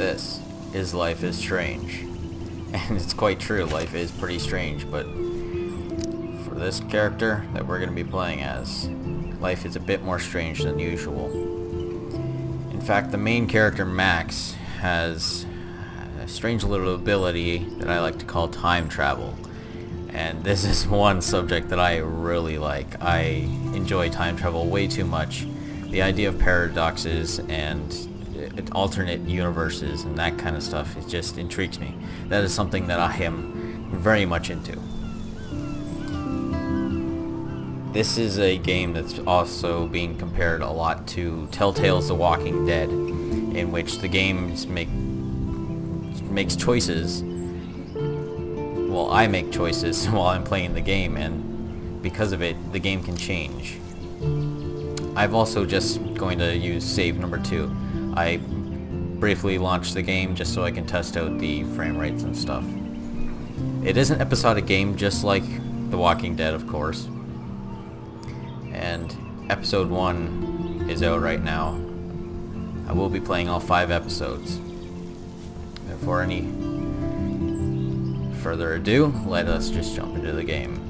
this, is life is strange. And it's quite true, life is pretty strange, but for this character that we're going to be playing as, life is a bit more strange than usual. In fact, the main character, Max, has a strange little ability that I like to call time travel. And this is one subject that I really like. I enjoy time travel way too much. The idea of paradoxes and alternate universes and that kind of stuff, it just intrigues me. That is something that I am very much into. This is a game that's also being compared a lot to Telltale's The Walking Dead, in which the games makes choices. Well, I make choices while I'm playing the game, and because of it, the game can change. I've also just going to use save number 2. I briefly launched the game just so I can test out the frame rates and stuff. It is an episodic game, just like The Walking Dead, of course. And episode 1 is out right now. I will be playing all 5 episodes. Before any further ado, let us just jump into the game.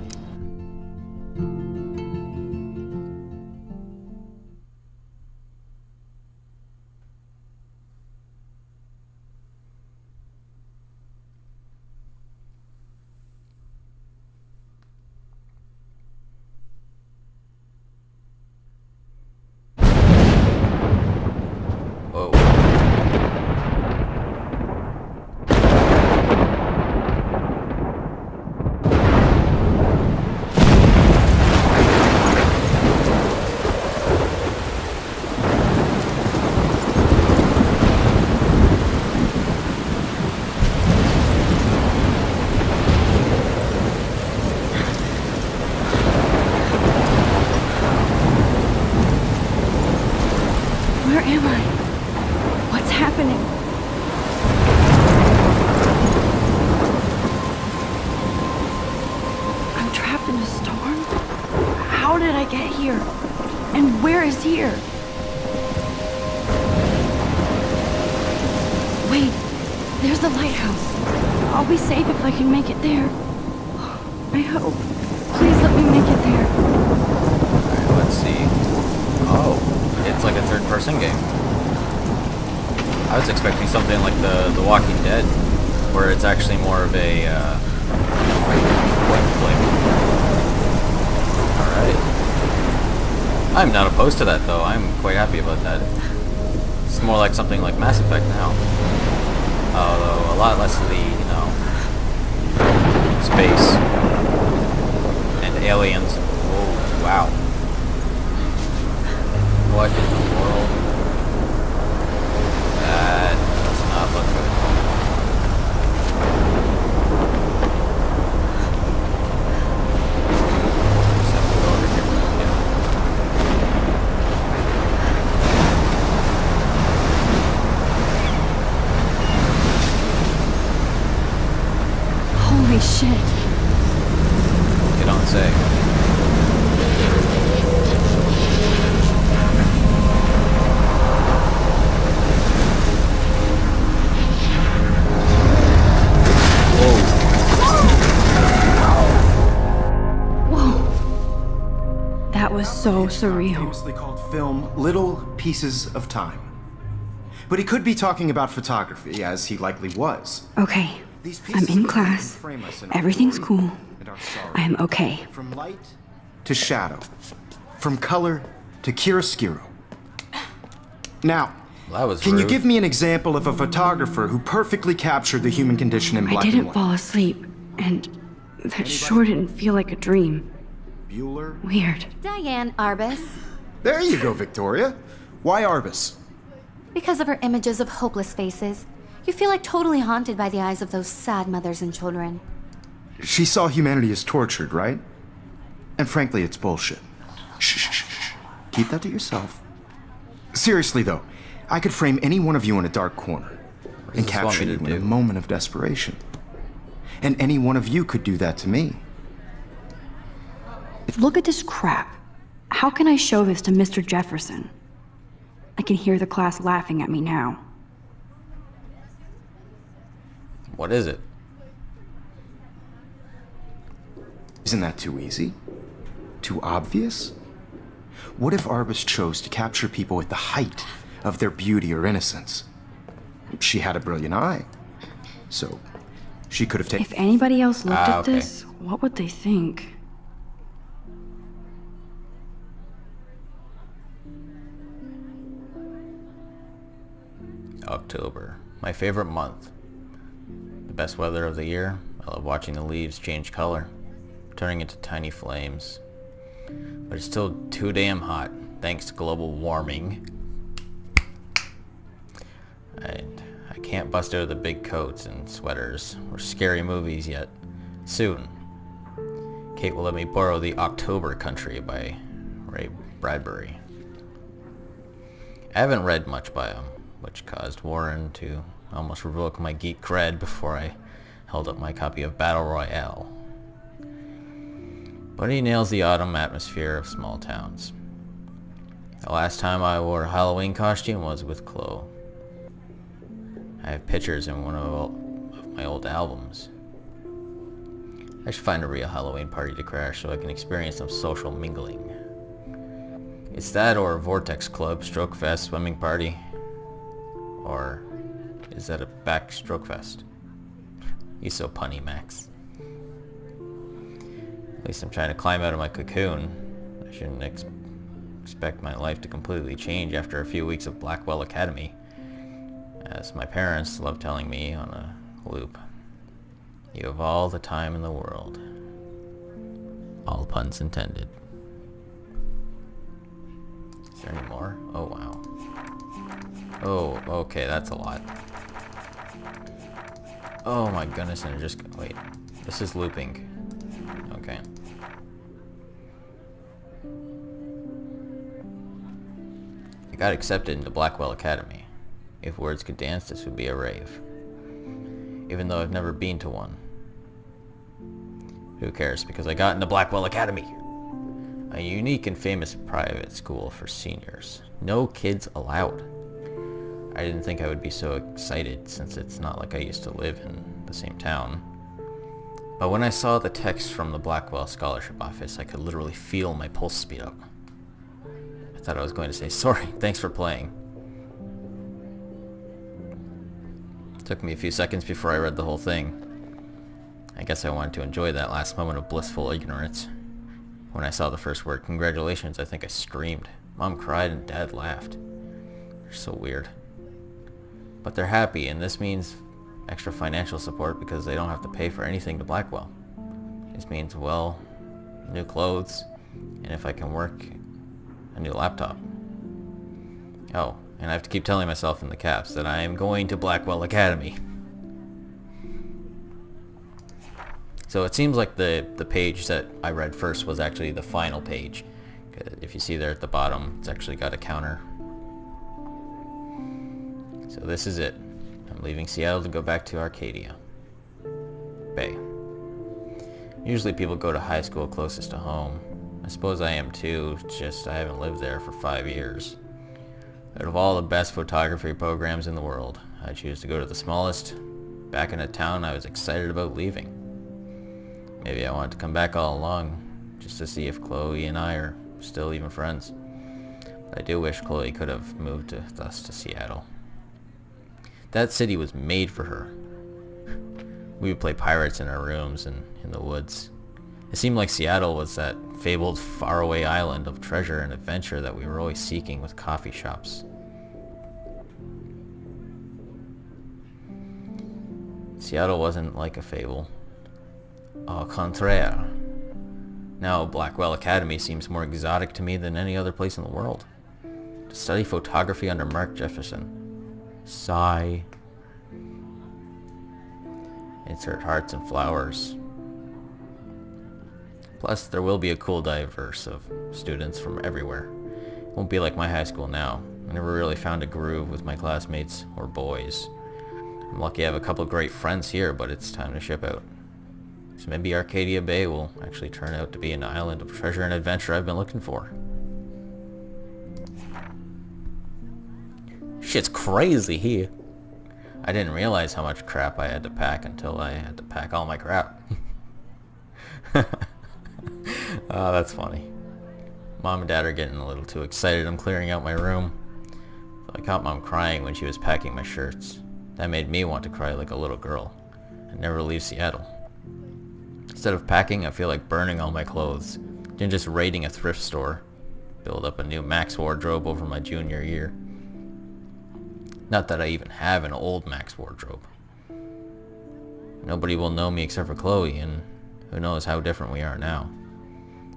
Whoa. Where am I? What's happening? I'm trapped in a storm? How did I get here? And where is here? Wait, there's the lighthouse. I'll be safe if I can make it there. I hope. Please let me make it there. Alright, let's see. Oh, it's like a third-person game. I was expecting something like the Walking Dead, where it's actually more of a point click. Alright. I'm not opposed to that, though. I'm quite happy about that. It's more like something like Mass Effect now. Although a lot less of the, space and aliens. Oh, wow. What in the world? That does not look good. Just have to go over here. Holy shit. You don't say. That was so surreal. Famously called film Little Pieces of Time. But he could be talking about photography, as he likely was. Okay, These I'm pieces in of class. frame us in our Everything's glory cool. and our sorrow. I am okay. From light to shadow. From color to chiaroscuro. Now, Well, that was can you rude. give me an example of a photographer who perfectly captured the human condition in I black and didn't white? fall asleep, and that sure didn't feel like a dream. Bueller? Weird. Diane Arbus. There you go, Victoria. Why Arbus? Because of her images of hopeless faces, you feel like totally haunted by the eyes of those sad mothers and children. She saw humanity as tortured, right? And frankly, it's bullshit. Shh, shh, shh, shh. Keep that to yourself. Seriously, though, I could frame any one of you in a dark corner and does this want capture me you to in a do? moment of desperation. And any one of you could do that to me. Look at this crap. How can I show this to Mr. Jefferson? I can hear the class laughing at me now. What is it? Isn't that too easy? Too obvious? What if Arbus chose to capture people at the height of their beauty or innocence? She had a brilliant eye, so she could have taken... If anybody else looked at okay. this, what would they think? October. My favorite month. The best weather of the year. I love watching the leaves change color, turning into tiny flames. But it's still too damn hot, thanks to global warming. And I can't bust out of the big coats and sweaters or scary movies yet. Soon. Kate will let me borrow The October Country by Ray Bradbury. I haven't read much by him, which caused Warren to almost revoke my geek cred before I held up my copy of Battle Royale. But he nails the autumn atmosphere of small towns. The last time I wore a Halloween costume was with Chloe. I have pictures in one of my old albums. I should find a real Halloween party to crash so I can experience some social mingling. It's that or Vortex Club, Stroke Fest, swimming party. Or is that a backstroke fest? He's so punny, Max. At least I'm trying to climb out of my cocoon. I shouldn't expect my life to completely change after a few weeks of Blackwell Academy, as my parents love telling me on a loop. You have all the time in the world. All puns intended. Is there any more? Oh, wow. Oh, okay, that's a lot. Oh my goodness, and it just... Wait, this is looping. Okay. I got accepted into Blackwell Academy. If words could dance, this would be a rave. Even though I've never been to one. Who cares, because I got into Blackwell Academy. A unique and famous private school for seniors. No kids allowed. I didn't think I would be so excited since it's not like I used to live in the same town. But when I saw the text from the Blackwell Scholarship Office, I could literally feel my pulse speed up. I thought I was going to say, sorry, thanks for playing. It took me a few seconds before I read the whole thing. I guess I wanted to enjoy that last moment of blissful ignorance. When I saw the first word, congratulations, I think I screamed. Mom cried and Dad laughed. They're so weird. But they're happy, and this means extra financial support because they don't have to pay for anything to Blackwell. This means, well, new clothes, and if I can work, a new laptop. Oh, and I have to keep telling myself in the caps that I am going to Blackwell Academy. So it seems like the page that I read first was actually the final page. If you see there at the bottom, it's actually got a counter. So this is it. I'm leaving Seattle to go back to Arcadia Bay. Usually people go to high school closest to home. I suppose I am too, it's just I haven't lived there for 5 years. Out of all the best photography programs in the world, I choose to go to the smallest, back in a town I was excited about leaving. Maybe I wanted to come back all along, just to see if Chloe and I are still even friends. But I do wish Chloe could have moved with us to Seattle. That city was made for her. We would play pirates in our rooms and in the woods. It seemed like Seattle was that fabled faraway island of treasure and adventure that we were always seeking with coffee shops. Seattle wasn't like a fable. Au contraire. Now Blackwell Academy seems more exotic to me than any other place in the world. To study photography under Mark Jefferson. Sigh. Insert hearts and flowers. Plus, there will be a cool diverse of students from everywhere. It won't be like my high school now. I never really found a groove with my classmates or boys. I'm lucky I have a couple of great friends here, but it's time to ship out. So maybe Arcadia Bay will actually turn out to be an island of treasure and adventure I've been looking for. Shit's crazy here. I didn't realize how much crap I had to pack until I had to pack all my crap. Oh, that's funny. Mom and Dad are getting a little too excited I'm clearing out my room. So I caught Mom crying when she was packing my shirts. That made me want to cry like a little girl and never leave Seattle. Instead of packing, I feel like burning all my clothes, then just raiding a thrift store, build up a new Max wardrobe over my junior year. Not that I even have an old Max wardrobe. Nobody will know me except for Chloe, and who knows how different we are now.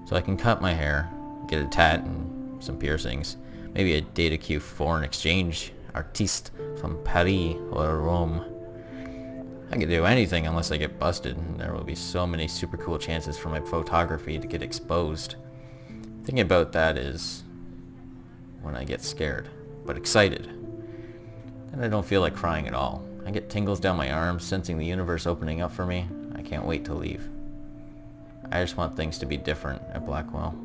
So I can cut my hair, get a tat and some piercings, maybe a data Q foreign exchange artiste from Paris or Rome. I could do anything unless I get busted, and there will be so many super cool chances for my photography to get exposed. Thinking about that is when I get scared, but excited. Then I don't feel like crying at all. I get tingles down my arms, sensing the universe opening up for me. I can't wait to leave. I just want things to be different at Blackwell.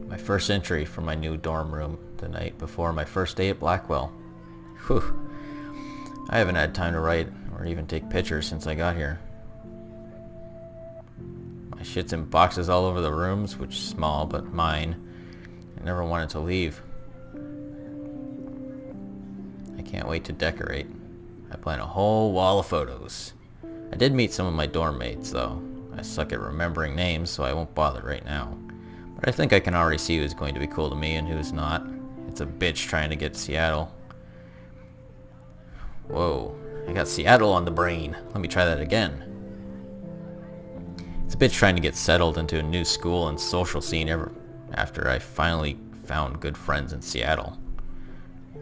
My first entry for my new dorm room the night before my first day at Blackwell. Whew. I haven't had time to write or even take pictures since I got here. My shit's in boxes all over the rooms, which is small but mine. I never wanted to leave. I can't wait to decorate. I plan a whole wall of photos. I did meet some of my dorm mates though. I suck at remembering names, so I won't bother right now. But I think I can already see who's going to be cool to me and who's not. It's a bitch trying to get to Seattle. Whoa, I got Seattle on the brain. Let me try that again. It's a bitch trying to get settled into a new school and social scene after I finally found good friends in Seattle.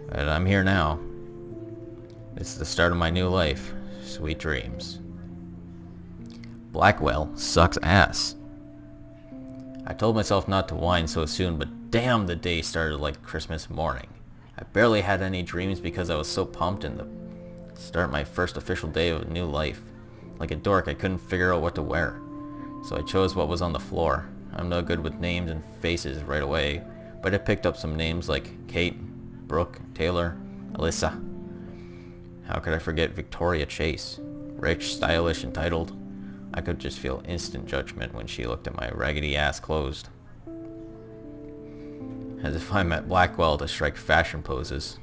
But I'm here now. It's the start of my new life. Sweet dreams. Blackwell sucks ass. I told myself not to whine so soon, but damn, the day started like Christmas morning. I barely had any dreams because I was so pumped in the start my first official day of a new life. Like a dork, I couldn't figure out what to wear. So I chose what was on the floor. I'm no good with names and faces right away, but I picked up some names like Kate, Brooke, Taylor, Alyssa. How could I forget Victoria Chase? Rich, stylish, entitled. I could just feel instant judgment when she looked at my raggedy ass clothes. As if I'm at Blackwell to strike fashion poses.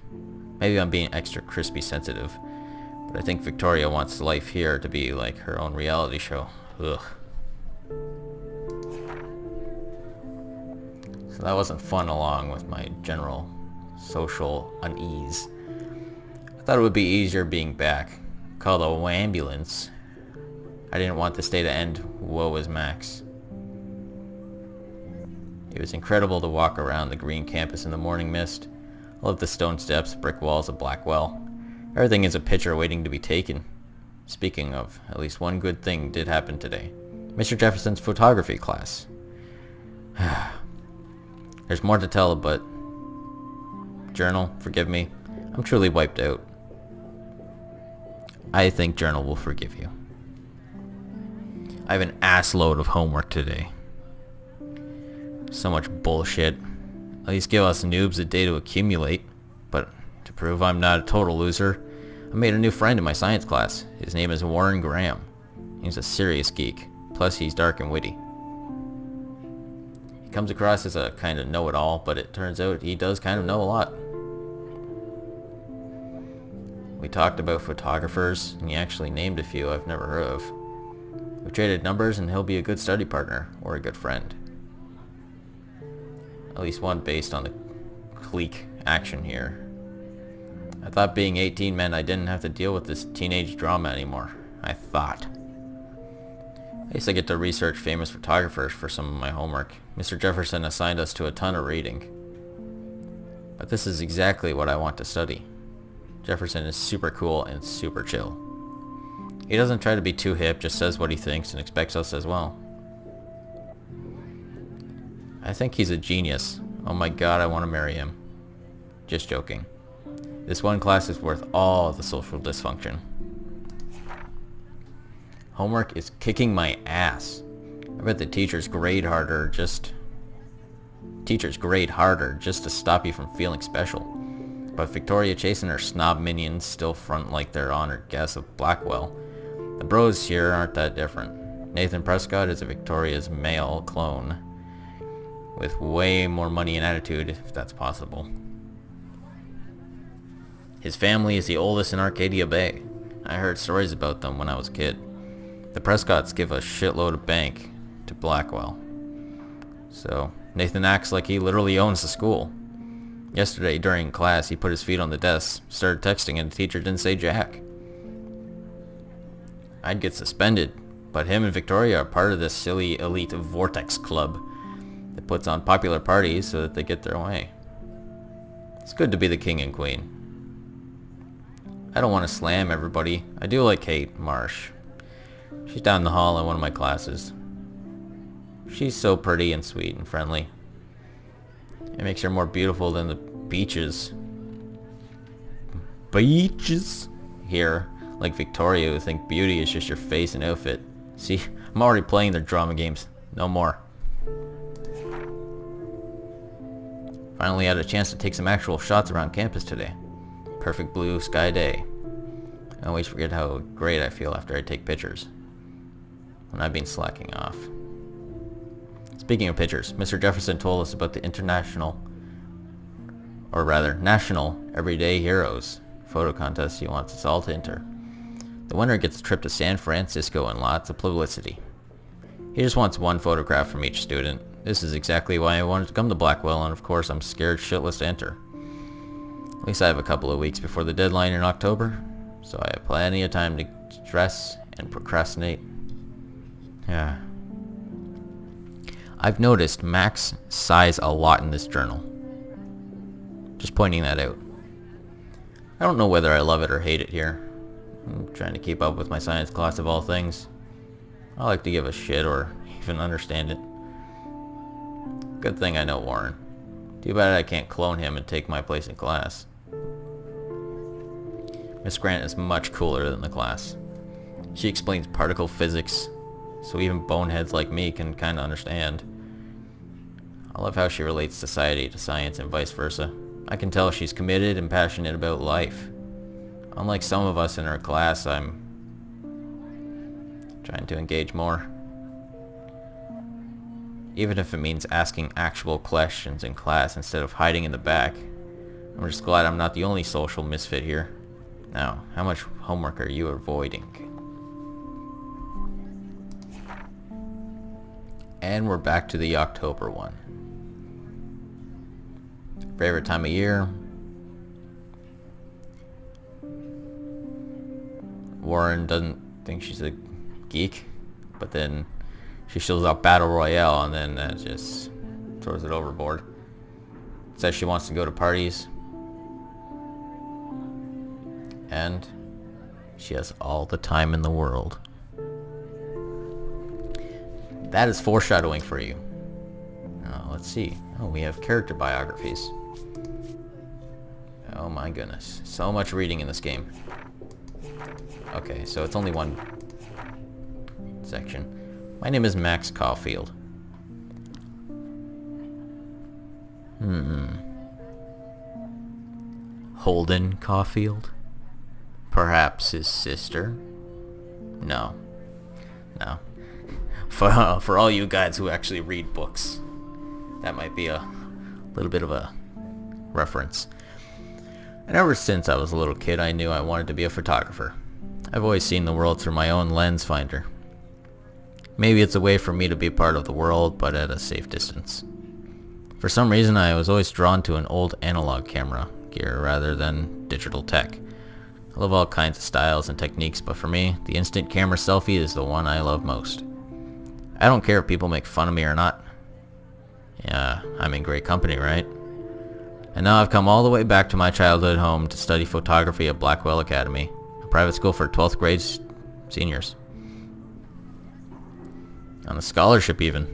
Maybe I'm being extra crispy sensitive, but I think Victoria wants life here to be like her own reality show. Ugh. So that wasn't fun along with my general social unease. I thought it would be easier being back. Call the ambulance. I didn't want this day to end. Woe is Max. It was incredible to walk around the green campus in the morning mist. I love the stone steps, brick walls of Blackwell. Everything is a picture waiting to be taken. Speaking of, at least one good thing did happen today. Mr. Jefferson's photography class. There's more to tell, but... Journal, forgive me. I'm truly wiped out. I think Journal will forgive you. I have an ass load of homework today. So much bullshit. At least give us noobs a day to accumulate. But to prove I'm not a total loser, I made a new friend in my science class. His name is Warren Graham. He's a serious geek. Plus he's dark and witty. He comes across as a kind of know-it-all, but it turns out he does kind of know a lot. We talked about photographers, and he actually named a few I've never heard of. We traded numbers, and he'll be a good study partner, or a good friend. At least one based on the clique action here. I thought being 18 meant I didn't have to deal with this teenage drama anymore. I thought. At least I get to research famous photographers for some of my homework. Mr. Jefferson assigned us to a ton of reading. But this is exactly what I want to study. Jefferson is super cool and super chill. He doesn't try to be too hip, just says what he thinks and expects us as well. I think he's a genius. Oh my god, I want to marry him. Just joking. This one class is worth all the social dysfunction. Homework is kicking my ass. I bet the teachers grade harder just Teachers grade harder just to stop you from feeling special. But Victoria Chase and her snob minions still front like they're honored guests of Blackwell. The bros here aren't that different. Nathan Prescott is a Victoria's male clone, with way more money and attitude, if that's possible. His family is the oldest in Arcadia Bay. I heard stories about them when I was a kid. The Prescotts give a shitload of bank to Blackwell. So, Nathan acts like he literally owns the school. Yesterday, during class, he put his feet on the desk, started texting, and the teacher didn't say jack. I'd get suspended, but him and Victoria are part of this silly elite Vortex Club that puts on popular parties so that they get their way. It's good to be the king and queen. I don't want to slam everybody. I do like Kate Marsh. She's down the hall in one of my classes. She's so pretty and sweet and friendly. It makes her more beautiful than the beaches. Beaches? Here, like Victoria, who think beauty is just your face and outfit. See, I'm already playing their drama games. No more. Finally had a chance to take some actual shots around campus today. Perfect blue sky day. I always forget how great I feel after I take pictures. When I've been slacking off. Speaking of pictures, Mr. Jefferson told us about the National Everyday Heroes photo contest he wants us all to enter. The winner gets a trip to San Francisco and lots of publicity. He just wants one photograph from each student. This is exactly why I wanted to come to Blackwell, and of course I'm scared shitless to enter. At least I have a couple of weeks before the deadline in October, so I have plenty of time to dress and procrastinate. Yeah. I've noticed Max sighs a lot in this journal. Just pointing that out. I don't know whether I love it or hate it here. I'm trying to keep up with my science class of all things. I like to give a shit or even understand it. Good thing I know Warren. Too bad I can't clone him and take my place in class. Miss Grant is much cooler than the class. She explains particle physics, so even boneheads like me can kinda understand. I love how she relates society to science and vice versa. I can tell she's committed and passionate about life. Unlike some of us in her class, I'm trying to engage more. Even if it means asking actual questions in class instead of hiding in the back. I'm just glad I'm not the only social misfit here. Now, how much homework are you avoiding? And we're back to the October one. Favorite time of year? Warren doesn't think she's a geek, but then she shows up Battle Royale and then that just throws it overboard. Says she wants to go to parties. And she has all the time in the world. That is foreshadowing for you. Let's see. Oh, we have character biographies. Oh my goodness. So much reading in this game. Okay, so it's only one section. My name is Max Caulfield. Holden Caulfield? Perhaps his sister? No. No. For all you guys who actually read books, that might be a little bit of a reference. And ever since I was a little kid, I knew I wanted to be a photographer. I've always seen the world through my own lens finder. Maybe it's a way for me to be part of the world, but at a safe distance. For some reason, I was always drawn to an old analog camera gear rather than digital tech. I love all kinds of styles and techniques, but for me, the instant camera selfie is the one I love most. I don't care if people make fun of me or not. Yeah, I'm in great company, right? And now I've come all the way back to my childhood home to study photography at Blackwell Academy, a private school for 12th grade seniors. On a scholarship even.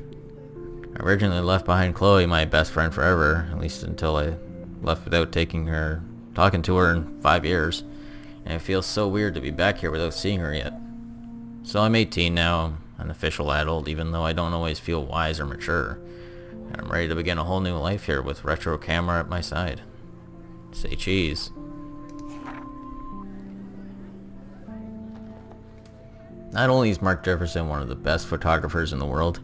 I originally left behind Chloe, my best friend forever, at least until I left without talking to her in 5 years. And it feels so weird to be back here without seeing her yet. So I'm 18 now, an official adult, even though I don't always feel wise or mature. And I'm ready to begin a whole new life here with retro camera at my side. Say cheese. Not only is Mark Jefferson one of the best photographers in the world,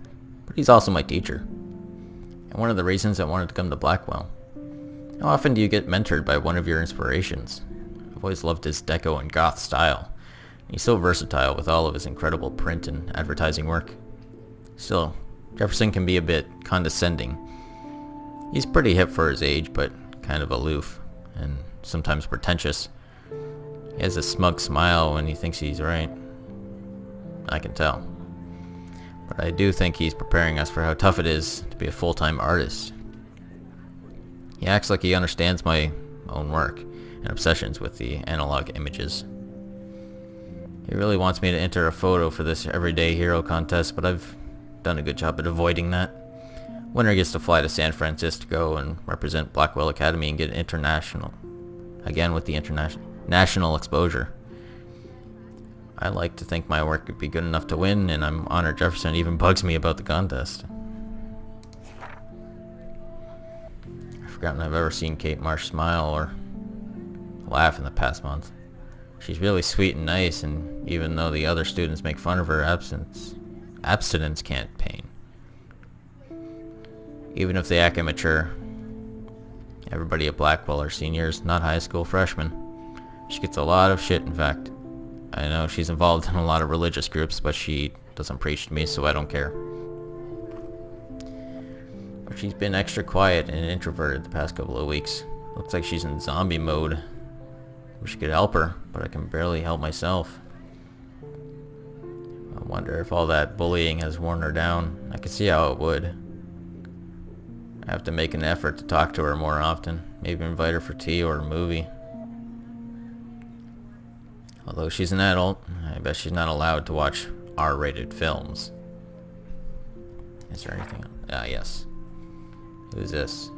but he's also my teacher. And one of the reasons I wanted to come to Blackwell. How often do you get mentored by one of your inspirations? I've always loved his deco and goth style. He's so versatile with all of his incredible print and advertising work. Still, Jefferson can be a bit condescending. He's pretty hip for his age, but kind of aloof, and sometimes pretentious. He has a smug smile when he thinks he's right. I can tell. But I do think he's preparing us for how tough it is to be a full-time artist. He acts like he understands my own work and obsessions with the analog images. He really wants me to enter a photo for this everyday hero contest, but I've done a good job at avoiding that. Winner gets to fly to San Francisco and represent Blackwell Academy and get international. Again with the national exposure. I like to think my work could be good enough to win, and I'm honored Jefferson even bugs me about the contest. I've forgotten I've ever seen Kate Marsh smile or laugh in the past month. She's really sweet and nice, and even though the other students make fun of her abstinence campaign. Even if they act immature, everybody at Blackwell are seniors, not high school freshmen. She gets a lot of shit, in fact. I know she's involved in a lot of religious groups, but she doesn't preach to me, so I don't care. But she's been extra quiet and introverted the past couple of weeks. Looks like she's in zombie mode. Wish I could help her, but I can barely help myself. I wonder if all that bullying has worn her down. I could see how it would. I have to make an effort to talk to her more often. Maybe invite her for tea or a movie. Although she's an adult, I bet she's not allowed to watch R-rated films. Is there anything else? Ah, yes. Who's this?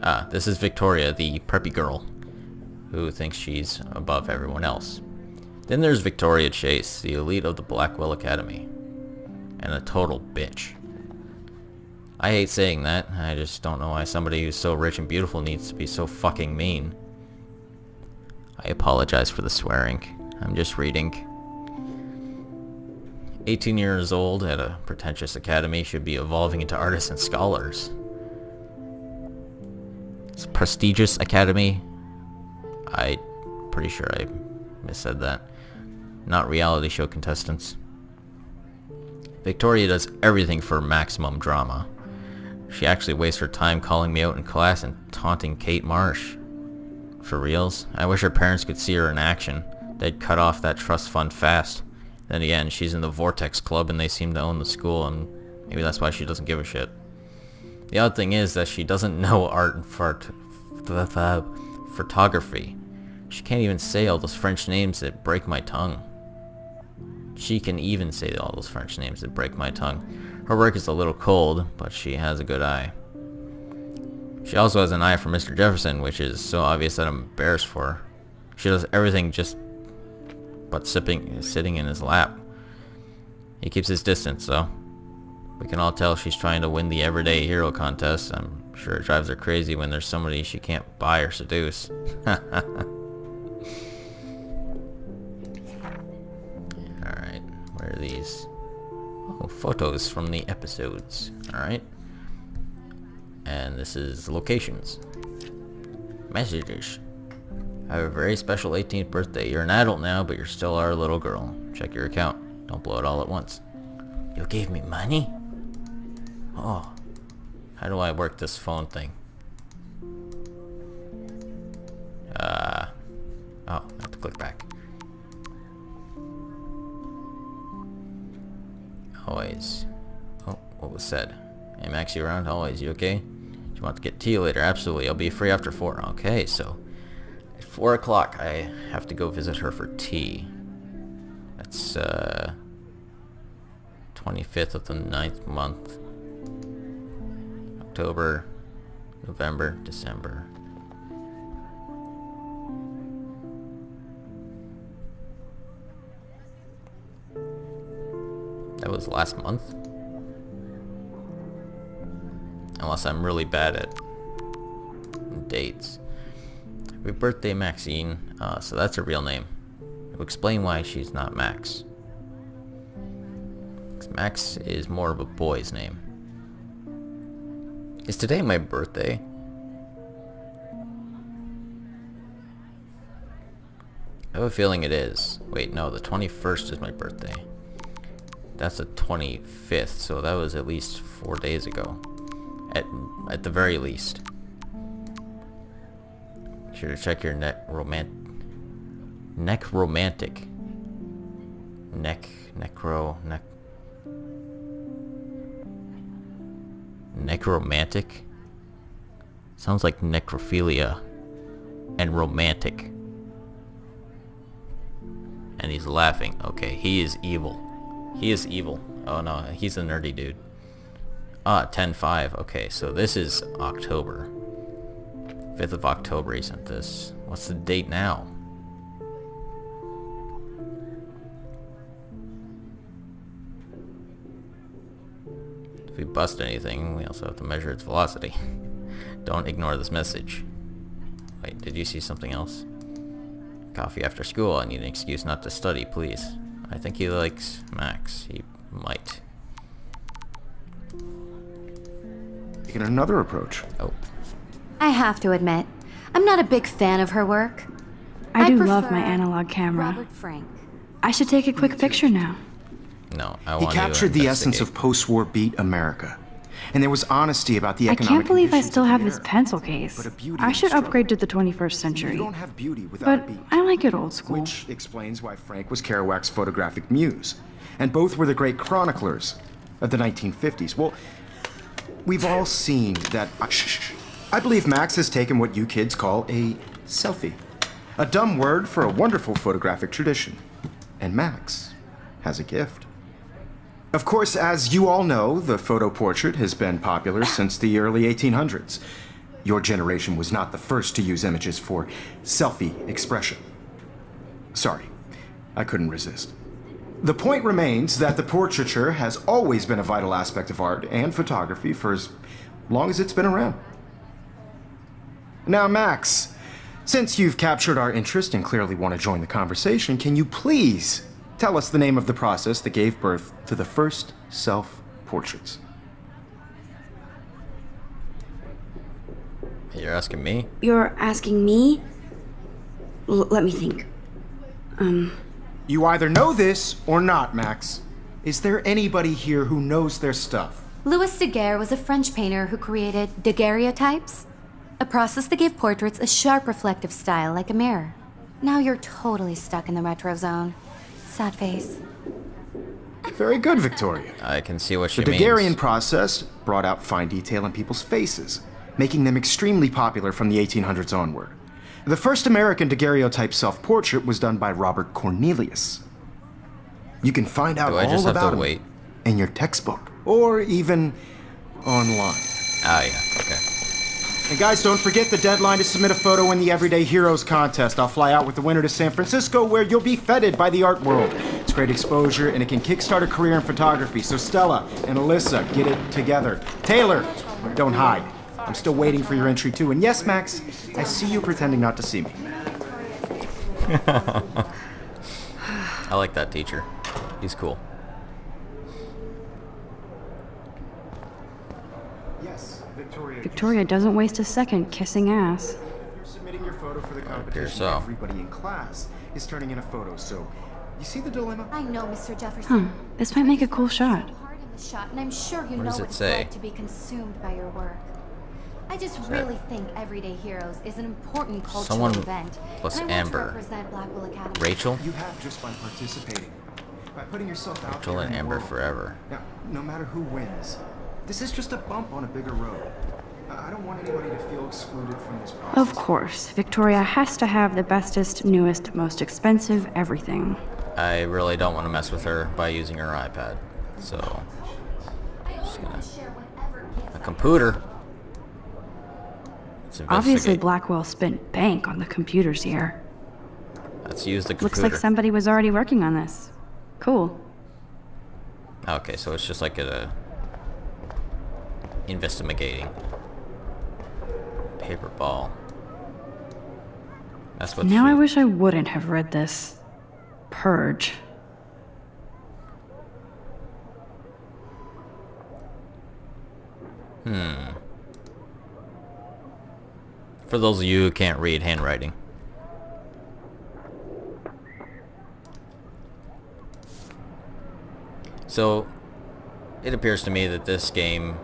Ah, this is Victoria, the preppy girl, who thinks she's above everyone else. Then there's Victoria Chase, the elite of the Blackwell Academy. And a total bitch. I hate saying that. I just don't know why somebody who's so rich and beautiful needs to be so fucking mean. I apologize for the swearing. I'm just reading. 18 years old at a pretentious academy should be evolving into artists and scholars. It's a prestigious academy. I'm pretty sure I missaid that. Not reality show contestants. Victoria does everything for maximum drama. She actually wastes her time calling me out in class and taunting Kate Marsh. For reals? I wish her parents could see her in action. They'd cut off that trust fund fast. Then again, she's in the Vortex Club and they seem to own the school, and maybe that's why she doesn't give a shit. The odd thing is that she doesn't know art and photography. She can't even say all those French names that break my tongue. She can even say all those French names that break my tongue. Her work is a little cold, but she has a good eye. She also has an eye for Mr. Jefferson, which is so obvious that I'm embarrassed for her. She does everything but sitting in his lap. He keeps his distance, though. We can all tell she's trying to win the everyday hero contest. I'm sure it drives her crazy when there's somebody she can't buy or seduce. Alright, where are these? Oh, photos from the episodes. Alright. And this is locations. Messages. I have a very special 18th birthday. You're an adult now, but you're still our little girl. Check your account. Don't blow it all at once. You gave me money? Oh. How do I work this phone thing? Oh, I have to click back. Always. Oh, what was said? Hey Max, you around? Always. You okay? Do you want to get tea later? Absolutely. I'll be free after 4. Okay, so at 4 o'clock I have to go visit her for tea. That's 25th of the 9th month. October, November, December. That was last month? Unless I'm really bad at dates. Happy birthday, Maxine. So that's her real name. It'll explain why she's not Max. 'Cause Max is more of a boy's name. Is today my birthday? I have a feeling it is. Wait, no, the 21st is my birthday. That's the 25th, so that was at least 4 days ago. At the very least. Be sure to check your necromantic. Necromantic? Sounds like necrophilia and romantic. And he's laughing. Okay, he is evil. He is evil. Oh no, he's a nerdy dude. 10/5. Okay, so this is October. 5th of October he sent this. What's the date now? If we bust anything, we also have to measure its velocity. Don't ignore this message. Wait, did you see something else? Coffee after school. I need an excuse not to study, please. I think he likes Max. He might. Taking another approach. Oh. I have to admit, I'm not a big fan of her work. I do prefer love my analog camera. Robert Frank. I should take a quick picture now. No, I He want captured to the essence investigate. of post-war beat America. And there was honesty about the I economic can't believe I conditions still of have the this era. pencil case. But a beauty I in should struggle. upgrade to the 21st You century. don't have beauty without But a beat. I like it old school. Which explains why Frank was Kerouac's photographic muse. And both were the great chroniclers of the 1950s. Well, we've all seen that... I believe Max has taken what you kids call a selfie. A dumb word for a wonderful photographic tradition. And Max has a gift. Of course, as you all know, the photo portrait has been popular since the early 1800s. Your generation was not the first to use images for selfie expression. Sorry, I couldn't resist. The point remains that the portraiture has always been a vital aspect of art and photography for as long as it's been around. Now, Max, since you've captured our interest and clearly want to join the conversation, can you please tell us the name of the process that gave birth to the first self-portraits? You're asking me? You're asking me? Let me think. You either know this or not, Max. Is there anybody here who knows their stuff? Louis Daguerre was a French painter who created daguerreotypes, a process that gave portraits a sharp reflective style like a mirror. Now you're totally stuck in the retro zone. Sad face. Very good, Victoria. I can see what she The means. Daguerrean process brought out fine detail in people's faces, making them extremely popular from the 1800s onward. The first American daguerreotype self-portrait was done by Robert Cornelius. You can find out Do I just all have about to him wait? in your textbook, or even online. Ah, yeah, okay. And guys, don't forget the deadline to submit a photo in the Everyday Heroes contest. I'll fly out with the winner to San Francisco, where you'll be feted by the art world. It's great exposure, and it can kickstart a career in photography. So Stella and Alyssa, get it together. Taylor, don't hide. I'm still waiting for your entry too. And yes, Max, I see you pretending not to see me. I like that teacher. He's cool. Yes, Victoria. Victoria doesn't waste a second kissing ass. You're submitting your photo for the appears competition. so. Everybody in class is turning in a photo. So, you see the dilemma? I know, Mr. Jefferson. This might make a cool shot. Hard in the shot, and I'm sure you What know does what it it's say? like to be consumed by your work. I just really think Everyday Heroes is an important cultural Someone event. plus and I want Amber. to represent Blackwell Academy. Rachel? You have just by participating, by putting yourself out Rachel there and in the Amber world. forever. Now, no matter who wins, this is just a bump on a bigger road. I don't want anybody to feel excluded from this process. Of course, Victoria has to have the bestest, newest, most expensive everything. I really don't want to mess with her by using her iPad. So, just gonna... A computer? Let's Obviously, investigate. Blackwell spent bank on the computers here. Let's use the computer. Looks like somebody was already working on this. Cool. Okay, so it's just like a investigating paper ball. That's what. Now I wish I wouldn't have read this. Purge. For those of you who can't read handwriting. So, it appears to me that this game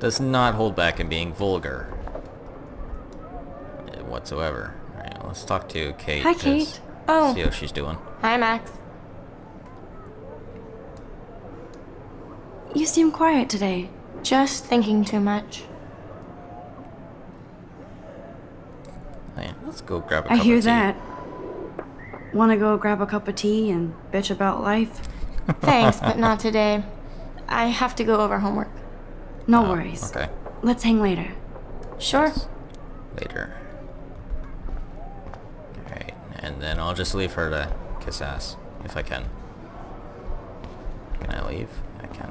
does not hold back in being vulgar whatsoever. Alright, let's talk to Kate. Hi, Kate. Oh. See how she's doing. Hi, Max. You seem quiet today. Just thinking too much. Hey, let's go grab a I cup hear of tea. that. Wanna go grab a cup of tea and bitch about life? Thanks, but not today. I have to go over homework. No worries. Okay. Let's hang later. Sure. Later. Alright, and then I'll just leave her to kiss ass, if I can. Can I leave? I can.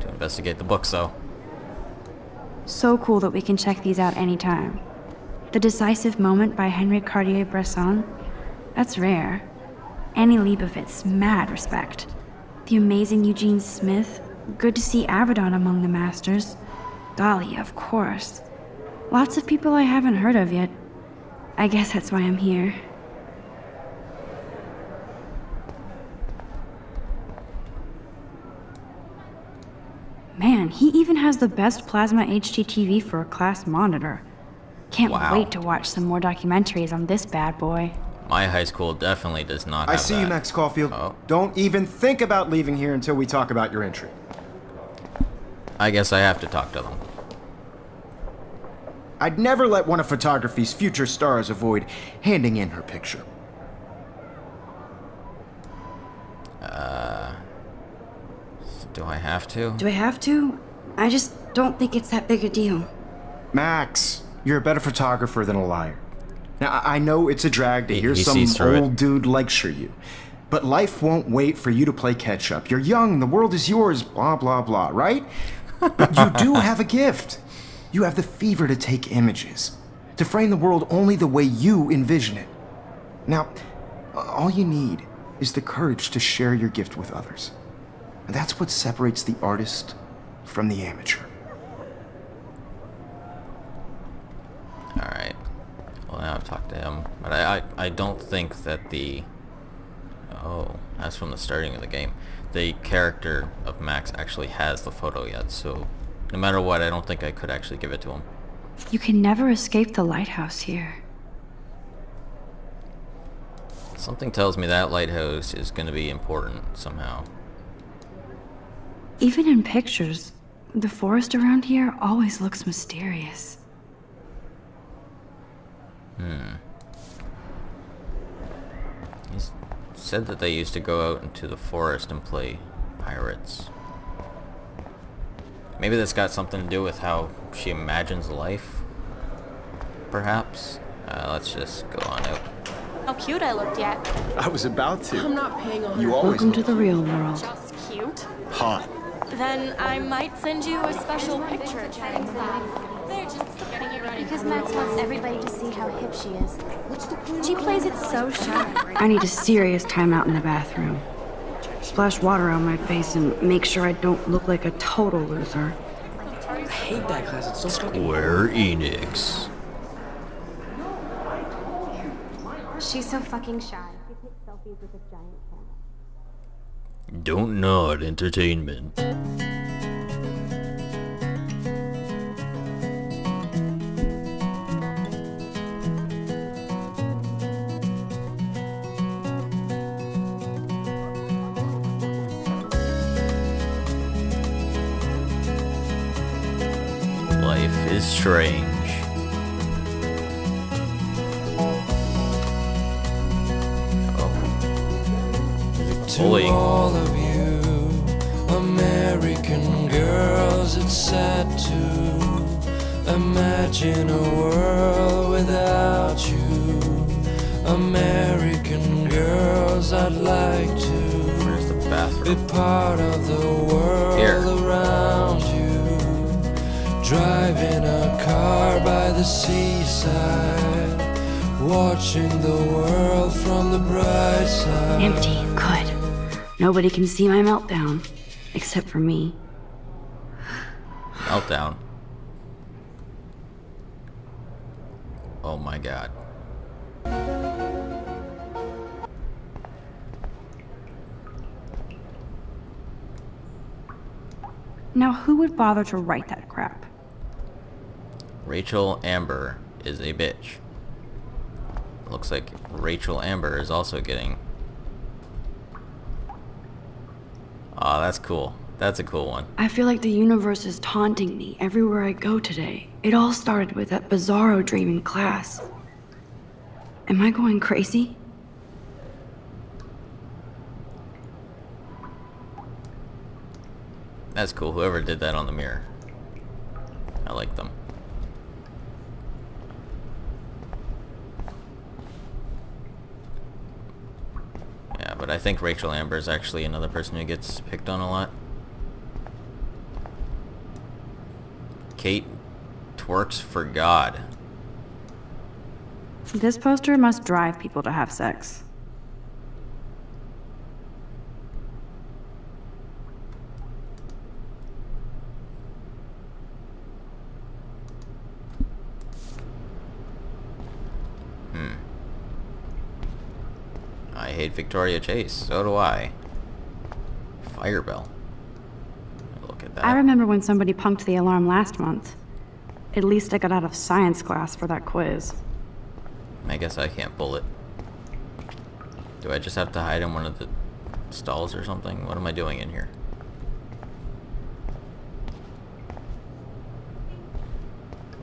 To investigate the books, though. So cool that we can check these out anytime. The Decisive Moment by Henry Cartier-Bresson. That's rare. Annie Leibovitz, mad respect. The amazing Eugene Smith. Good to see Avedon among the masters. Dahlia, of course. Lots of people I haven't heard of yet. I guess that's why I'm here. Man, he even has the best plasma HDTV for a class monitor. Can't Wow. wait to watch some more documentaries on this bad boy. My high school definitely does not I have see that. you, Max Caulfield. Oh. Don't even think about leaving here until we talk about your entry. I guess I have to talk to them. I'd never let one of photography's future stars avoid handing in her picture. Do I have to? Do I have to? I just don't think it's that big a deal. Max, you're a better photographer than a liar. Now, I know it's a drag to hear he some sees through it. old dude lecture you, but life won't wait for you to play catch up. You're young, the world is yours, blah, blah, blah, right? But you do have a gift. You have the fever to take images, to frame the world only the way you envision it. Now, all you need is the courage to share your gift with others. And that's what separates the artist from the amateur. Alright. Well, now I've talked to him. But I don't think that the... Oh, that's from the starting of the game. The character of Max actually has the photo yet, so... No matter what, I don't think I could actually give it to him. You can never escape the lighthouse here. Something tells me that lighthouse is going to be important somehow. Even in pictures, the forest around here always looks mysterious. He said that they used to go out into the forest and play pirates. Maybe that's got something to do with how she imagines life, perhaps? Let's just go on out. How cute I looked yet. I was about to. I'm not paying on You always Welcome to look the real world. Just cute. hot. Then I might send you a special picture. They're just getting you ready. Because Max wants everybody to see how hip she is. She plays it so sharp. I need a serious timeout in the bathroom. Splash water on my face and make sure I don't look like a total loser. I hate that class. It's so fucking Square Enix. She's so fucking shy. She takes selfies with a giant camera. Don't nod entertainment. Life is strange. To Bullying. all of you American girls, it's sad to imagine a world without you. American girls, I'd like to Where's the bathroom? Be part of the world Here. around you. Driving a car by the seaside. Watching the world from the bright side. Empty. Good. Nobody can see my meltdown. Except for me. Meltdown. Oh my god. Now who would bother to write that crap? Rachel Amber is a bitch. Looks like Rachel Amber is also getting... Aw, that's cool. That's a cool one. I feel like the universe is taunting me everywhere I go today. It all started with that bizarro dream in class. Am I going crazy? That's cool. Whoever did that on the mirror. I like them. Yeah, but I think Rachel Amber is actually another person who gets picked on a lot. Kate twerks for God. This poster must drive people to have sex. I hate Victoria Chase. So do I. Firebell. Look at that. I remember when somebody punked the alarm last month. At least I got out of science class for that quiz. I guess I can't pull it. Do I just have to hide in one of the stalls or something? What am I doing in here?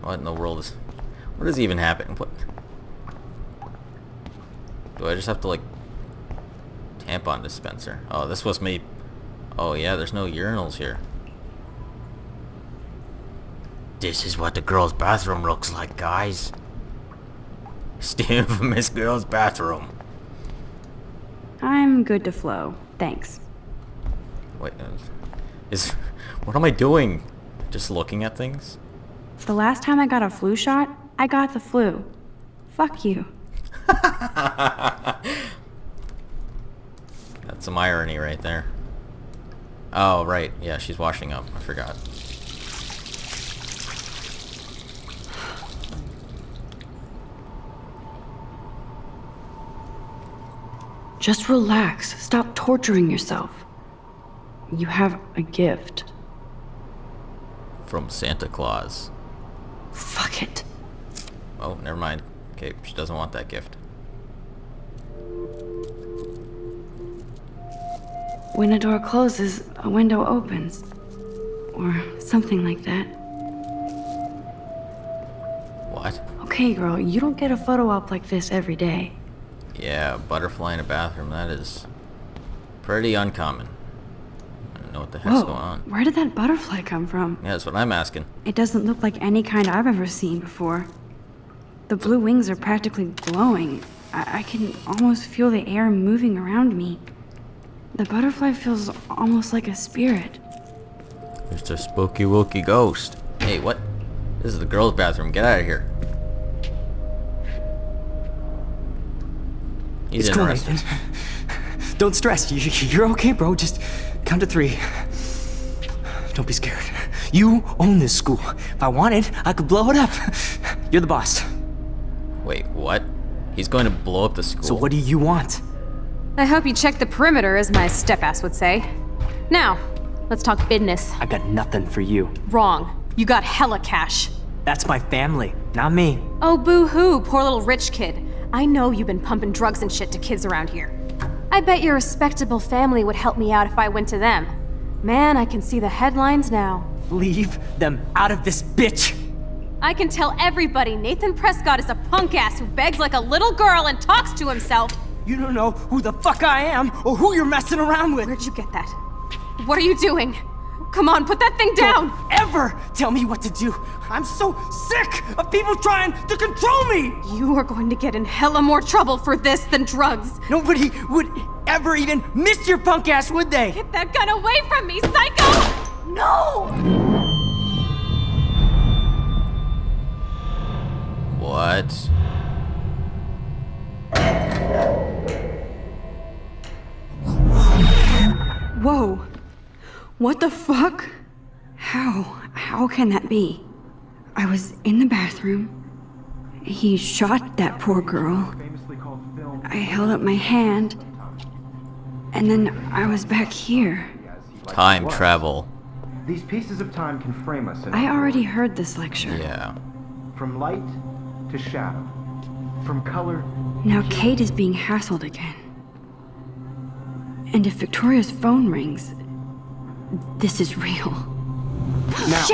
What in the world is... What is even happening? What? Do I just have to, like... Tampon dispenser? Oh, this was me... Oh yeah, there's no urinals here. This is what the girls' bathroom looks like, guys. The infamous girls' bathroom. I'm good to flow. Thanks. Wait, what am I doing? Just looking at things? The last time I got a flu shot, I got the flu. Fuck you. That's some irony right there. Oh, right. Yeah, she's washing up. I forgot. Just relax. Stop torturing yourself. You have a gift. From Santa Claus. Fuck it. Oh, never mind. Okay, she doesn't want that gift. When a door closes, a window opens. Or something like that. What? Okay, girl, you don't get a photo op like this every day. Yeah, butterfly in a bathroom. That is pretty uncommon. I don't know what the heck's Whoa, going on. where did that butterfly come from? Yeah, that's what I'm asking. It doesn't look like any kind I've ever seen before. The blue wings are practically glowing. I can almost feel the air moving around me. The butterfly feels almost like a spirit. It's a spooky wooky ghost. Hey, what? This is the girls' bathroom. Get out of here. He's It's cool, interested. Nathan. Don't stress. You're okay, bro. Just count to 3. Don't be scared. You own this school. If I wanted, I could blow it up. You're the boss. Wait, what? He's going to blow up the school? So what do you want? I hope you check the perimeter, as my step-ass would say. Now, let's talk business. I got nothing for you. Wrong. You got hella cash. That's my family, not me. Oh, boo-hoo, poor little rich kid. I know you've been pumping drugs and shit to kids around here. I bet your respectable family would help me out if I went to them. Man, I can see the headlines now. Leave them out of this bitch! I can tell everybody Nathan Prescott is a punk ass who begs like a little girl and talks to himself. You don't know who the fuck I am or who you're messing around with. Where'd you get that? What are you doing? Come on, put that thing down! Don't ever tell me what to do. I'm so sick of people trying to control me. You are going to get in hella more trouble for this than drugs. Nobody would ever even missed your punk ass, would they? Get that gun away from me, psycho! No! What? Whoa. What the fuck? How can that be? I was in the bathroom. He shot that poor girl. I held up my hand. And then I was back here. Time travel. These pieces of time can frame us in I already heard this lecture. Yeah. from light to shadow, from color. Now Kate is being hassled again. And if Victoria's phone rings, this is real. Now,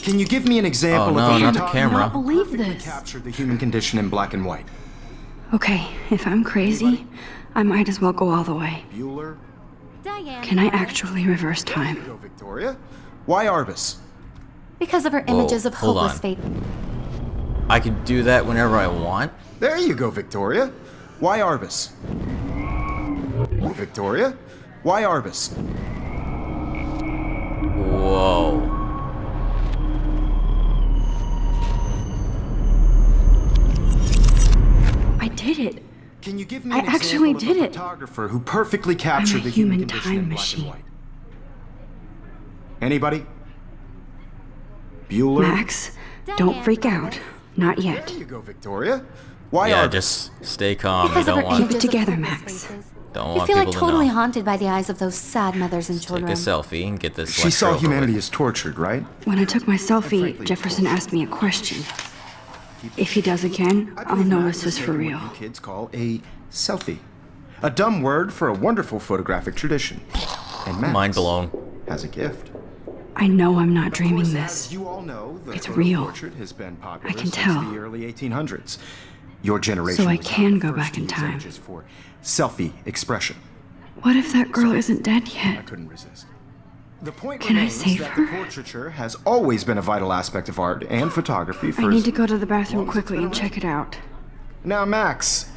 can you give me an example Oh, no, of not a the camera. I cannot believe perfectly this. captured the human condition in black and white? Okay, if I'm crazy, I might as well go all the way. Bueller. Diane. Can I actually reverse time? Go, Victoria. Why Arbus? Because of her Whoa, images of hold hopeless on. fate. I can do that whenever I want? There you go, Victoria. Why Arbus? Victoria. Why Arbus? Whoa. I did it. Can you give me I an actually example did of a it. photographer who perfectly captured a the human human condition time in black machine. and white? Anybody? Bueller. Max, don't freak out. Not yet. There you go, Victoria. Why Yeah, Arbus? just stay calm. You Because of don't her want images Keep it together, of hopeless Max. faces. Don't You want feel like people to totally know. haunted by the eyes of those sad mothers and Take children. a selfie and get this She lecture saw over humanity with. as tortured, right? When I took my selfie, Jefferson asked me a question. If he does again, I I'll believe know Max this is for taking real. what you kids call a selfie. A dumb word for a wonderful photographic tradition. And Max Mind blown. has a gift. I know I'm not Of dreaming course, this. as you all know, the It's photo real. portrait has been popular I can since tell. the early 1800s. Your generation So I was not can the go first back to in use time. images for selfie expression. What if that girl isn't dead I yet? couldn't resist. The point Can I remains save that her? the portraiture has always been a vital aspect of art and photography for I as need to go to the bathroom long as it's quickly been and check it out. Now, Max,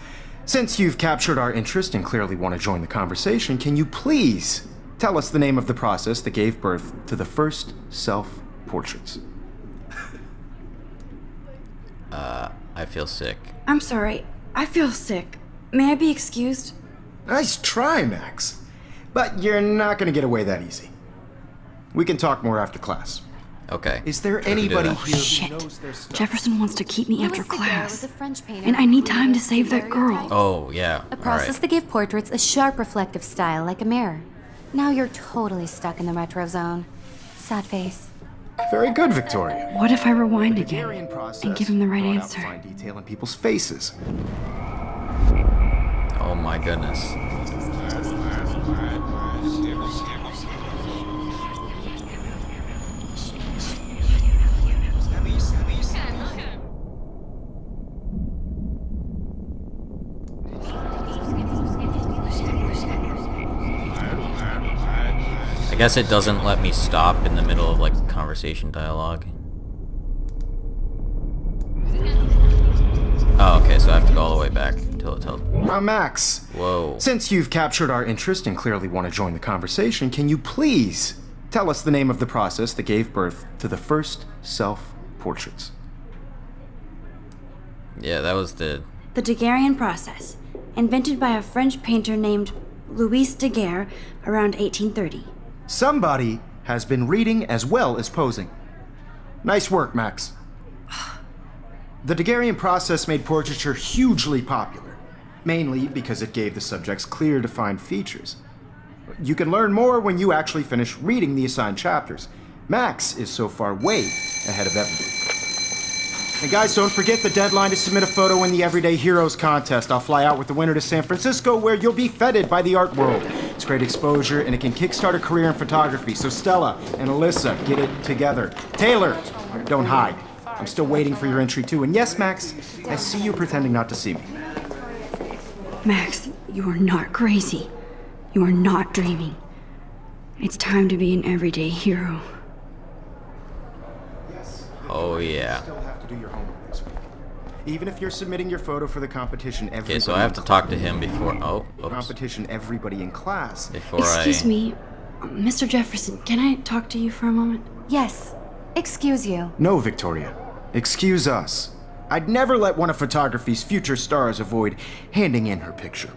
since you've captured our interest and clearly want to join the conversation, can you please tell us the name of the process that gave birth to the first self-portraits? I feel sick. I'm sorry. I feel sick. May I be excused? Nice try, Max. But you're not going to get away that easy. We can talk more after class. Okay. Is there We can do anybody that. here Shit. who knows their stuff? Jefferson wants to keep me Louis after Daguerre class. was a French painter And I who need time to created save that girl. daguerreotypes. Oh, yeah. A process Alright. that gave portraits a sharp reflective style like a mirror. Now you're totally stuck in the retro zone. Sad face. Very good, Victoria. What if I rewind Hungarian again process and give him the right brought out answer? fine detail in people's faces. Oh my goodness. I guess it doesn't let me stop in the middle of like conversation dialogue. Oh, okay, so I have to go all the way back until it tells me. Now, Max, Whoa. since you've captured our interest and clearly want to join the conversation, can you please tell us the name of the process that gave birth to the first self-portraits? Yeah, that was the... The Daguerrean process, invented by a French painter named Louis Daguerre around 1830. Somebody has been reading as well as posing. Nice work, Max. The Daguerrean process made portraiture hugely popular, mainly because it gave the subjects clear, defined features. You can learn more when you actually finish reading the assigned chapters. Max is so far way ahead of everyone. And guys, don't forget the deadline to submit a photo in the Everyday Heroes contest. I'll fly out with the winner to San Francisco, where you'll be feted by the art world. It's great exposure, and it can kickstart a career in photography. So Stella and Alyssa, get it together. Taylor, don't hide. I'm still waiting for your entry too. And yes, Max, I see you pretending not to see me. Max, you are not crazy. You are not dreaming. It's time to be an everyday hero. Oh, yeah. Still have to do your homework this week. Even if you're submitting your photo for the competition, Okay, so I have to talk to him before. Oh, oops. Competition, everybody in class. Before Excuse me, Mr. Jefferson, can I talk to you for a moment? Yes. Excuse you. No, Victoria. Excuse us. I'd never let one of photography's future stars avoid handing in her picture.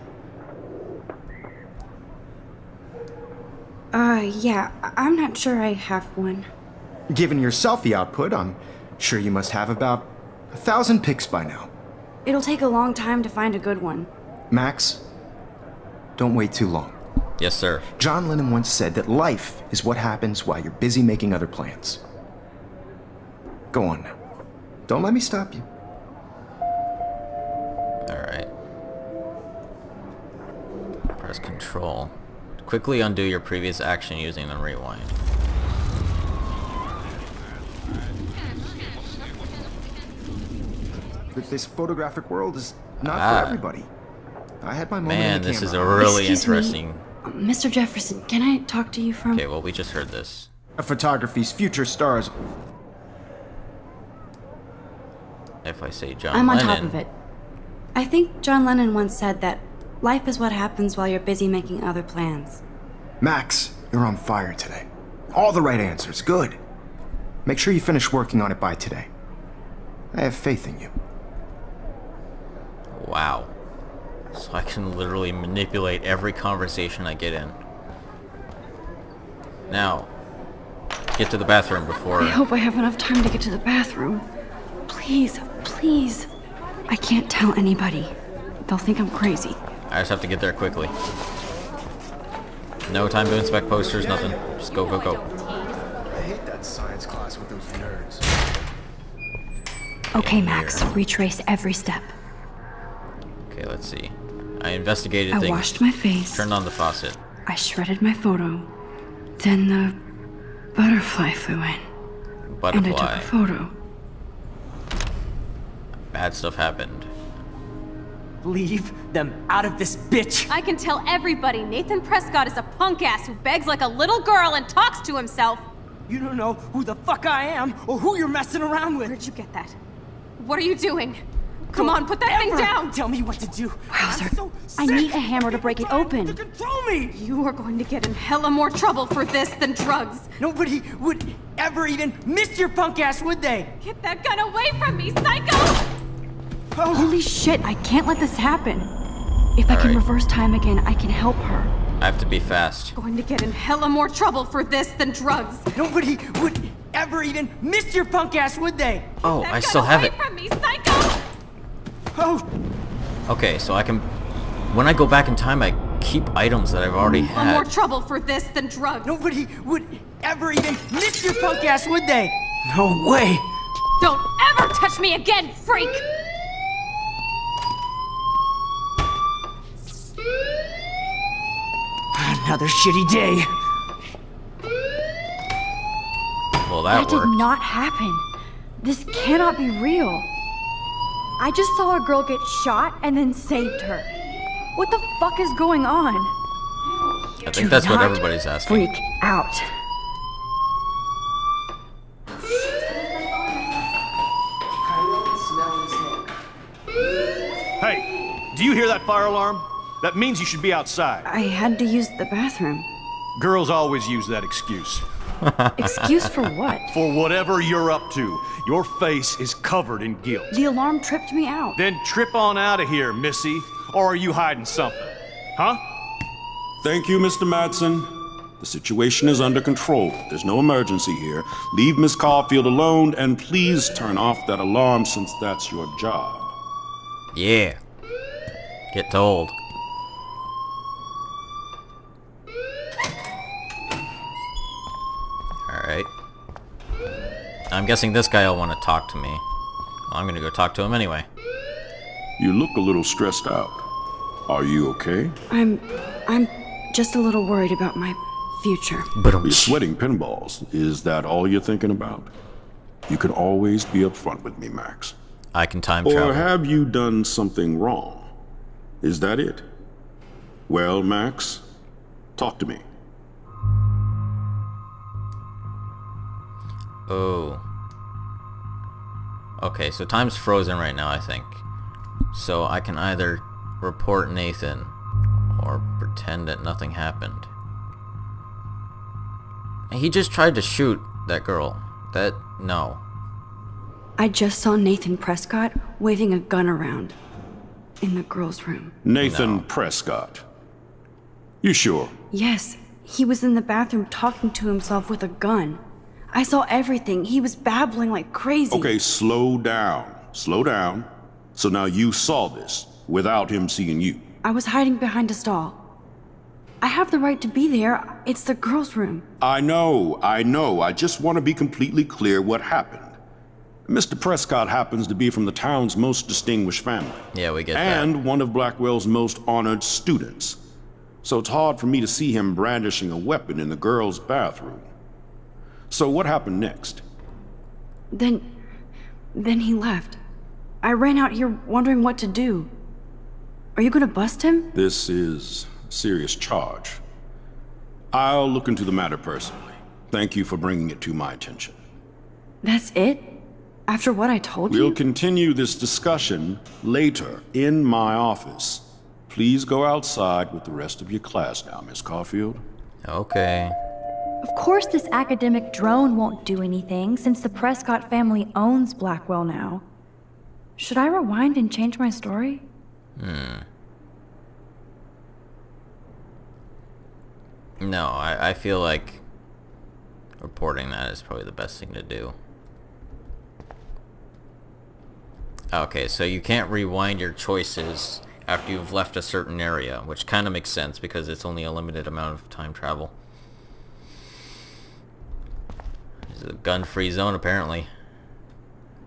Yeah, I'm not sure I have one. Given your selfie output, I'm sure you must have about 1,000 pics by now. It'll take a long time to find a good one. Max, don't wait too long. Yes, sir. John Lennon once said that life is what happens while you're busy making other plans. Go on now. Don't let me stop you. Alright. Press Control. Quickly undo your previous action using the rewind. But this photographic world is not for everybody. I had my moment Man, in the this is a camera. really Excuse me. interesting... Mr. Jefferson, can I talk to you for a Okay, well, we just heard this. Photography's future stars. If I say John I'm on Lennon... top of it. I think John Lennon once said that life is what happens while you're busy making other plans. Max, you're on fire today. All the right answers. Good. Make sure you finish working on it by today. I have faith in you. Wow. So I can literally manipulate every conversation I get in. Now, get to the bathroom before... I hope I have enough time to get to the bathroom. Please, please. I can't tell anybody. They'll think I'm crazy. I just have to get there quickly. No time to inspect posters, nothing. Just go, go, go. I hate that science class with those nerds. Okay, Max, retrace every step. Okay, let's see. I investigated I things. washed my face. Turned on the faucet. I shredded my photo. Then the butterfly flew in. And I took Butterfly. a photo. Bad stuff happened. Leave them out of this bitch! I can tell everybody Nathan Prescott is a punk ass who begs like a little girl and talks to himself. You don't know who the fuck I am or who you're messing around with. Where'd you get that? What are you doing? Come on, put that thing Ever down! Tell me what to do. Wowzer. I'm so I need sick a hammer to of break it people open. trying to control me! You are going to get in hella more trouble for this than drugs. Nobody would ever even miss your punk ass, would they? Get that gun away from me, psycho! Oh, Holy shit, I can't let this happen. If I can Alright. reverse time again, I can help her. I have to be fast. Going to get in hella more trouble for this than drugs. nobody would ever even miss your punk ass, would they? Oh, That I gun still have away it. from me, psycho! Oh, Okay, so I can... When I go back in time, I keep items that I've already More had. trouble for this than drugs. nobody would ever even miss your punk ass, would they? No way! Don't ever touch me again, freak! Another shitty day. Well, that That did worked. not happen. This cannot be real. I just saw a girl get shot and then saved her. What the fuck is going on? I think that's what everybody's asking. Freak out. Hey, do you hear that fire alarm? That means you should be outside. I had to use the bathroom. Girls always use that excuse. Excuse for what? For whatever you're up to, your face is covered in guilt. The alarm tripped me out. Then trip on out of here, Missy. Or are you hiding something? Huh? Thank you, Mr. Madsen. The situation is under control. There's no emergency here. Leave Miss Caulfield alone, and please turn off that alarm since that's your job. Yeah. Get told. Alright. I'm guessing this guy will want to talk to me. I'm gonna go talk to him anyway. You look a little stressed out. Are you okay? I'm just a little worried about my future. But You're sweating pinballs. Is that all you're thinking about? You can always be upfront with me, Max. I can time Or travel. have you done something wrong? Is that it? Well, Max, talk to me. Oh. Okay, so time's frozen right now, I think. So I can either report Nathan or pretend that nothing happened. He just tried to shoot that girl. No. I just saw Nathan Prescott waving a gun around in the girls' room. Nathan Prescott. You sure? Yes, he was in the bathroom talking to himself with a gun. I saw everything. He was babbling like crazy. Okay, slow down. Slow down. So now you saw this without him seeing you. I was hiding behind a stall. I have the right to be there. It's the girls' room. I know. I just want to be completely clear what happened. Mr. Prescott happens to be from the town's most distinguished family. Yeah, we get that. And one of Blackwell's most honored students. So it's hard for me to see him brandishing a weapon in the girls' bathroom. So what happened next? Then he left. I ran out here wondering what to do. Are you gonna bust him? This is a serious charge. I'll look into the matter personally. Thank you for bringing it to my attention. That's it? After what I told you? We'll continue this discussion later in my office. Please go outside with the rest of your class now, Miss Caulfield. Okay. Of course this academic drone won't do anything, since the Prescott family owns Blackwell now. Should I rewind and change my story? No, I feel like reporting that is probably the best thing to do. Okay, so you can't rewind your choices after you've left a certain area, which kind of makes sense because it's only a limited amount of time travel. It's a gun-free zone, apparently.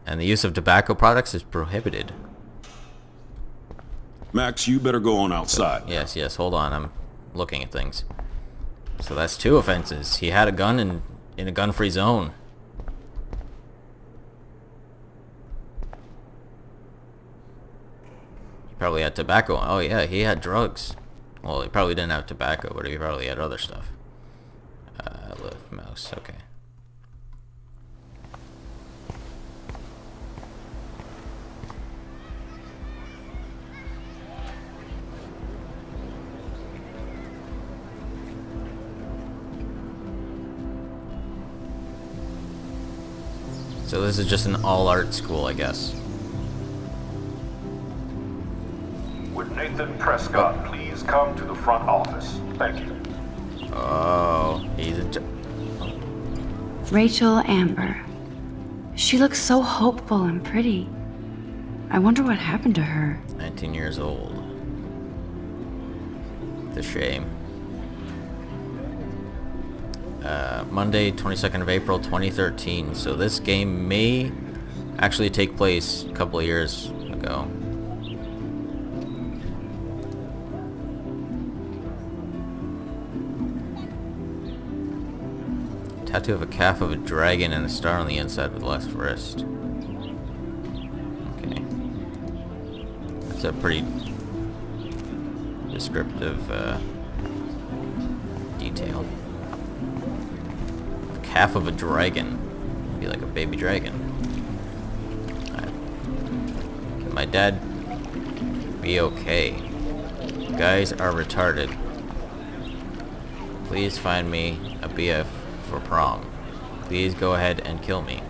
And the use of tobacco products is prohibited. Max, you better go on outside. Yes, hold on, I'm looking at things. So that's 2 offenses. He had a gun in a gun-free zone. He probably had tobacco. Oh yeah, he had drugs. Well, he probably didn't have tobacco, but he probably had other stuff. Left mouse, okay. So this is just an all-art school, I guess. Would Nathan Prescott please come to the front office? Thank you. Oh, he's a... Rachel Amber. She looks so hopeful and pretty. I wonder what happened to her. 19 years old. It's a shame. Monday, 22nd of April, 2013. So this game may actually take place a couple of years ago. Tattoo of a calf of a dragon and a star on the inside with the left wrist. Okay. That's a pretty descriptive detail. Calf of a dragon. Be like a baby dragon. Can my dad be okay? You guys are retarded. Please find me a BF for prom. Please go ahead and kill me.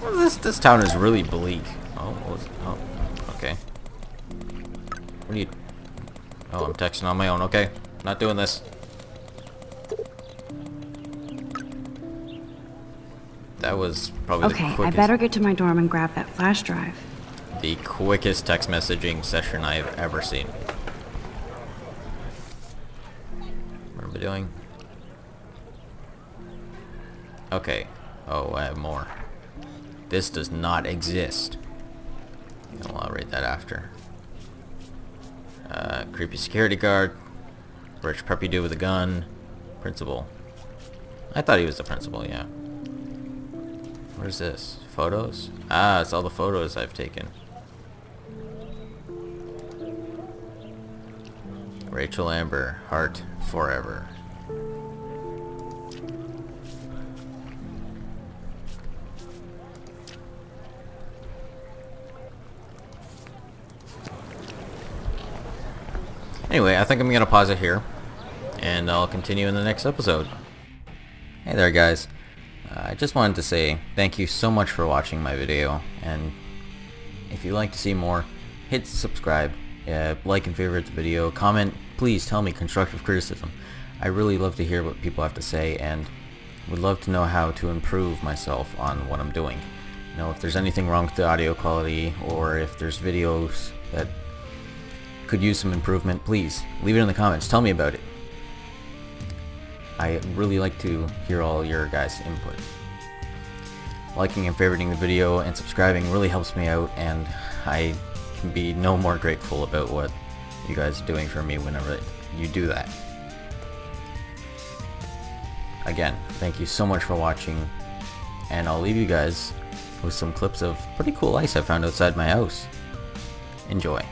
Well, this town is really bleak. Oh, okay. What are you... Oh, I'm texting on my own. Okay, not doing this. That was probably the quickest... Okay, I better get to my dorm and grab that flash drive. The quickest text messaging session I have ever seen. What am I doing? Okay. Oh, I have more. This does not exist. Well, I'll read that after. Creepy security guard. Rich preppy dude with a gun. Principal. I thought he was the principal, yeah. What is this? Photos? Ah, it's all the photos I've taken. Rachel Amber, heart forever. Anyway, I think I'm gonna pause it here, and I'll continue in the next episode. Hey there, guys. I just wanted to say thank you so much for watching my video, and if you'd like to see more, hit subscribe, like and favorite the video, comment, please tell me constructive criticism. I really love to hear what people have to say, and would love to know how to improve myself on what I'm doing. You know, if there's anything wrong with the audio quality, or if there's videos that could use some improvement, please leave it in the comments. Tell me about it. I really like to hear all your guys' input. Liking and favoriting the video and subscribing really helps me out, and I can be no more grateful about what you guys are doing for me whenever you do that. Again, thank you so much for watching, and I'll leave you guys with some clips of pretty cool ice I found outside my house. Enjoy.